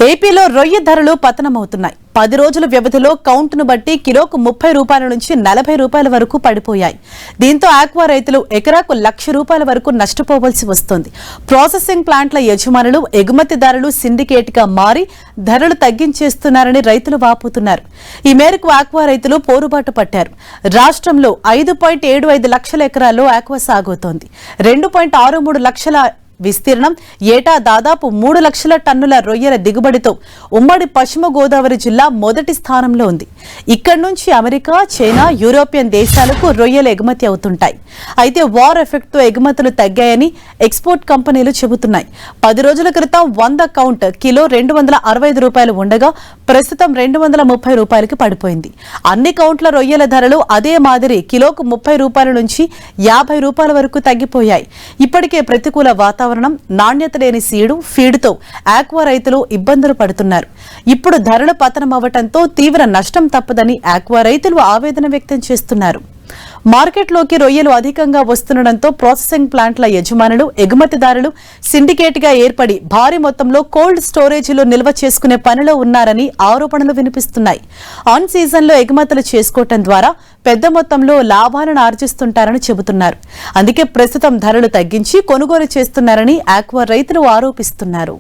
ఏపీలో రొయ్య ధరలు పతనమవుతున్నాయి. 10 రోజుల వ్యవధిలో కౌంటును బట్టి కిలోకు 30 రూపాయల నుంచి 40 రూపాయల వరకు పడిపోయాయి. దీంతో ఆక్వా రైతులు ఎకరాకు 1,00,000 రూపాయల వరకు నష్టపోవాల్సి వస్తోంది. ప్రాసెసింగ్ ప్లాంట్ల యజమానులు, ఎగుమతిదారులు సిండికేట్ గా మారి ధరలు తగ్గించేస్తున్నారని రైతులు వాపోతున్నారు. ఈ మేరకు ఆక్వా రైతులు పోరుబాటు పట్టారు. రాష్ట్రంలో 5.75 లక్షల ఎకరాల్లో ఆక్వా సాగుతోంది. 2.63 లక్షల విస్తీర్ణం, ఏటా దాదాపు 3 లక్షల టన్నుల రొయ్యల దిగుబడితో ఉమ్మడి పశ్చిమ గోదావరి జిల్లా మొదటి స్థానంలో ఉంది. ఇక్కడి నుంచి అమెరికా, చైనా, యూరోపియన్ దేశాలకు రొయ్యలు ఎగుమతి అవుతుంటాయి. అయితే వార్ ఎఫెక్ట్ తో ఎగుమతులు తగ్గాయని ఎక్స్పోర్ట్ కంపెనీలు చెబుతున్నాయి. 10 రోజుల క్రితం 100 కౌంట్ కిలో 265 రూపాయలు ఉండగా ప్రస్తుతం 230 రూపాయలకి పడిపోయింది. అన్ని కౌంట్ల రొయ్యల ధరలు అదే మాదిరి కిలోకు 30 రూపాయల నుంచి 50 రూపాయల వరకు తగ్గిపోయాయి. ఇప్పటికే ప్రతికూల వాతావరణం, నాణ్యత లేని సీడు, ఫీడ్తో ఆక్వా రైతులు ఇబ్బందులు పడుతున్నారు. ఇప్పుడు ధరలు పతనమవ్వడంతో తీవ్ర నష్టం తప్పదని ఆక్వా రైతులు ఆవేదన వ్యక్తం చేస్తున్నారు. మార్కెట్లోకి రొయ్యలు అధికంగా వస్తుండటంతో ప్రాసెసింగ్ ప్లాంట్ల యజమానులు, ఎగుమతిదారులు సిండికేట్ గా ఏర్పడి భారీ మొత్తంలో కోల్డ్ స్టోరేజీలో నిల్వ చేసుకునే పనిలో ఉన్నారని ఆరోపణలు వినిపిస్తున్నాయి. ఆన్ సీజన్లో ఎగుమతులు చేసుకోవటం ద్వారా పెద్ద మొత్తంలో లాభాలను ఆర్జిస్తుంటారని చెబుతున్నారు. అందుకే ప్రస్తుతం ధరలు తగ్గించి కొనుగోలు చేస్తున్నారని ఆక్వా రైతులు ఆరోపిస్తున్నారు.